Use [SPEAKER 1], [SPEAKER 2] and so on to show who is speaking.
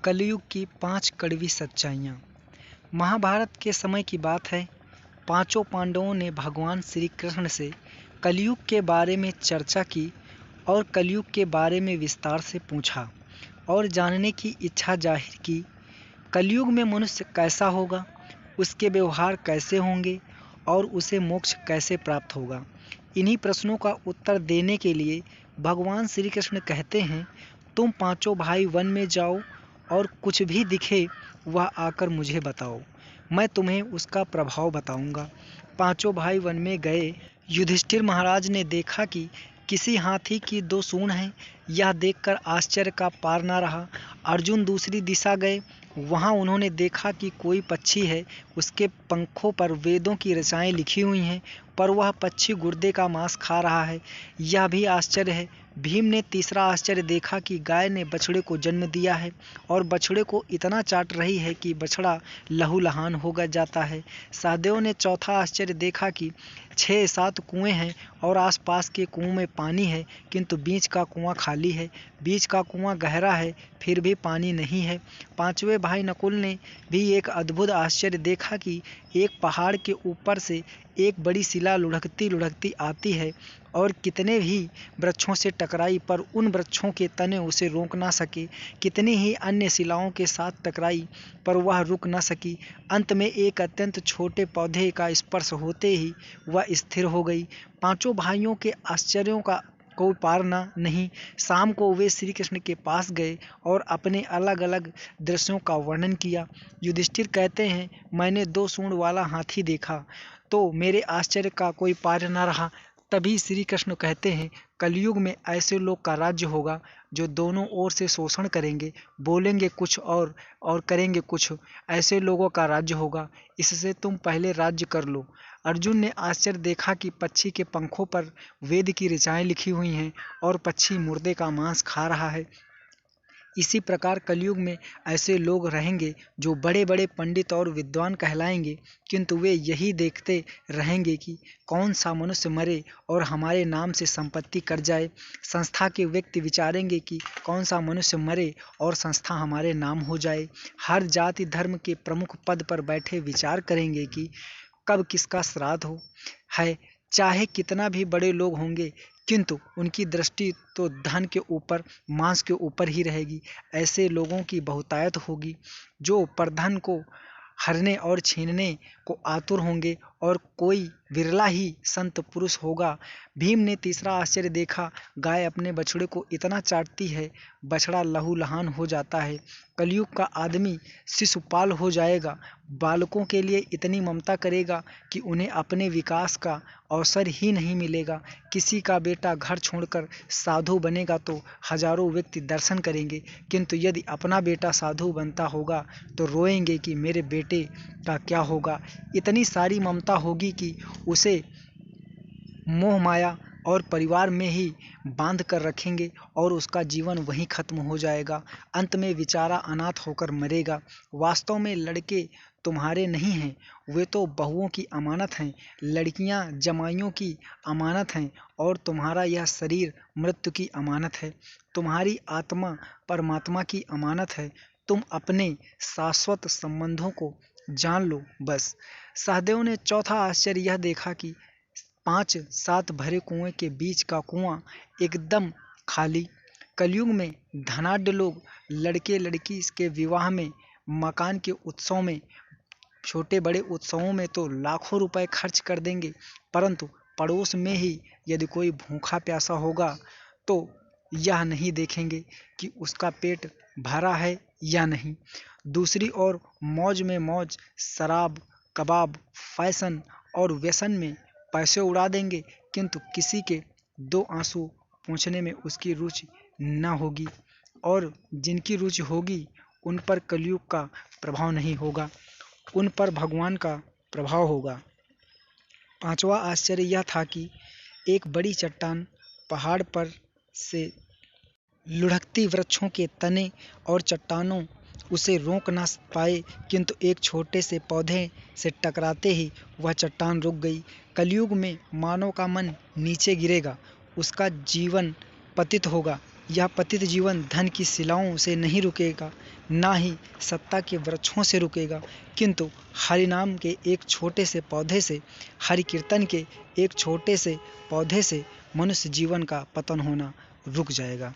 [SPEAKER 1] कलयुग की 5 कड़वी सच्चाइयाँ। महाभारत के समय की बात है। पांचों पांडवों ने भगवान श्री कृष्ण से कलयुग के बारे में चर्चा की और कलयुग के बारे में विस्तार से पूछा और जानने की इच्छा जाहिर की। कलयुग में मनुष्य कैसा होगा, उसके व्यवहार कैसे होंगे और उसे मोक्ष कैसे प्राप्त होगा। इन्हीं प्रश्नों का उत्तर देने के लिए भगवान श्री कृष्ण कहते हैं, तुम पांचों भाई वन में जाओ और कुछ भी दिखे वह आकर मुझे बताओ, मैं तुम्हें उसका प्रभाव बताऊंगा। पांचों भाई वन में गए। युधिष्ठिर महाराज ने देखा कि किसी हाथी की 2 सूंड हैं। यह देखकर आश्चर्य का पार न रहा। अर्जुन दूसरी दिशा गए। वहां उन्होंने देखा कि कोई पक्षी है, उसके पंखों पर वेदों की रचनाएं लिखी हुई हैं, पर वह पक्षी गुर्दे का मांस खा रहा है। यह भी आश्चर्य है। भीम ने तीसरा आश्चर्य देखा कि गाय ने बछड़े को जन्म दिया है और बछड़े को इतना चाट रही है कि बछड़ा लहूलुहान हो जाता है। सहदेव ने चौथा आश्चर्य देखा कि 6-7 कुएं हैं और आसपास के कुओं में पानी है, किंतु बीच का कुआं खाली है। बीच का कुआं गहरा है, फिर भी पानी नहीं है। पांचवें भाई नकुल ने भी एक अद्भुत आश्चर्य देखा कि एक पहाड़ के ऊपर से एक बड़ी शिला लुढ़कती लुढ़कती आती है और कितने भी वृक्षों से टकराई, पर उन वृक्षों के तने उसे रोक ना सके। कितनी ही अन्य शिलाओं के साथ टकराई, पर वह रुक न सकी। अंत में एक अत्यंत छोटे पौधे का स्पर्श होते ही वह स्थिर हो गई। पांचों भाइयों के आश्चर्यों का कोई पार नहीं। शाम को वे श्री कृष्ण के पास गए और अपने अलग अलग दृश्यों का वर्णन किया। युधिष्ठिर कहते हैं, मैंने 2 सूंड वाला हाथी देखा तो मेरे आश्चर्य का कोई पार न रहा। तभी श्री कृष्ण कहते हैं, कलयुग में ऐसे लोग का राज्य होगा जो दोनों ओर से शोषण करेंगे, बोलेंगे कुछ और करेंगे कुछ। ऐसे लोगों का राज्य होगा, इससे तुम पहले राज्य कर लो। अर्जुन ने आश्चर्य देखा कि पक्षी के पंखों पर वेद की ऋचाएं लिखी हुई हैं और पक्षी मुर्दे का मांस खा रहा है। इसी प्रकार कलयुग में ऐसे लोग रहेंगे जो बड़े बड़े पंडित और विद्वान कहलाएंगे, किंतु वे यही देखते रहेंगे कि कौन सा मनुष्य मरे और हमारे नाम से संपत्ति कर जाए। संस्था के व्यक्ति विचारेंगे कि कौन सा मनुष्य मरे और संस्था हमारे नाम हो जाए। हर जाति धर्म के प्रमुख पद पर बैठे विचार करेंगे कि कब किसका श्राद्ध हो है। चाहे कितना भी बड़े लोग होंगे, किंतु उनकी दृष्टि तो धन के ऊपर, मांस के ऊपर ही रहेगी। ऐसे लोगों की बहुतायत होगी जो प्रधन को हरने और छीनने को आतुर होंगे और कोई विरला ही संत पुरुष होगा। भीम ने तीसरा आश्चर्य देखा, गाय अपने बछड़े को इतना चाटती है, बछड़ा लहूलुहान हो जाता है। कलयुग का आदमी शिशुपाल हो जाएगा, बालकों के लिए इतनी ममता करेगा कि उन्हें अपने विकास का अवसर ही नहीं मिलेगा। किसी का बेटा घर छोड़कर साधु बनेगा तो हजारों व्यक्ति दर्शन करेंगे, किंतु यदि अपना बेटा साधु बनता होगा तो रोएंगे कि मेरे बेटे का क्या होगा। इतनी सारी ममता होगी कि उसे मोह माया और परिवार में ही बांध कर रखेंगे और उसका जीवन वहीं खत्म हो जाएगा। अंत में बेचारा अनाथ होकर मरेगा। वास्तव में लड़के तुम्हारे नहीं हैं, वे तो बहुओं की अमानत हैं। लड़कियां जमाइयों की अमानत हैं और तुम्हारा यह शरीर मृत्यु की अमानत है। तुम्हारी आत्मा परमात्मा की अमानत है। तुम अपने शाश्वत संबंधों को जान लो बस। सहदेव ने चौथा आश्चर्य यह देखा कि 5-7 भरे कुएं के बीच का कुआं एकदम खाली। कलयुग में धनाढ्य लोग लड़के लड़की के विवाह में, मकान के उत्सव में, छोटे बड़े उत्सवों में तो लाखों रुपए खर्च कर देंगे, परंतु पड़ोस में ही यदि कोई भूखा प्यासा होगा तो यह नहीं देखेंगे कि उसका पेट भरा है या नहीं। दूसरी ओर मौज में मौज, शराब, कबाब, फैशन और व्यसन में पैसे उड़ा देंगे, किंतु किसी के 2 आंसू पोंछने में उसकी रुचि न होगी और जिनकी रुचि होगी उन पर कलयुग का प्रभाव नहीं होगा, उन पर भगवान का प्रभाव होगा। पांचवा आश्चर्य यह था कि एक बड़ी चट्टान पहाड़ पर से लुढ़कती वृक्षों के तने और चट्टानों उसे रोक न पाए, किंतु एक छोटे से पौधे से टकराते ही वह चट्टान रुक गई। कलयुग में मानव का मन नीचे गिरेगा, उसका जीवन पतित होगा, यह पतित जीवन धन की शिलाओं से नहीं रुकेगा, ना ही सत्ता के वृक्षों से रुकेगा, किंतु हरि नाम के एक छोटे से पौधे से, हरि कीर्तन के एक छोटे से पौधे से मनुष्य जीवन का पतन होना रुक जाएगा।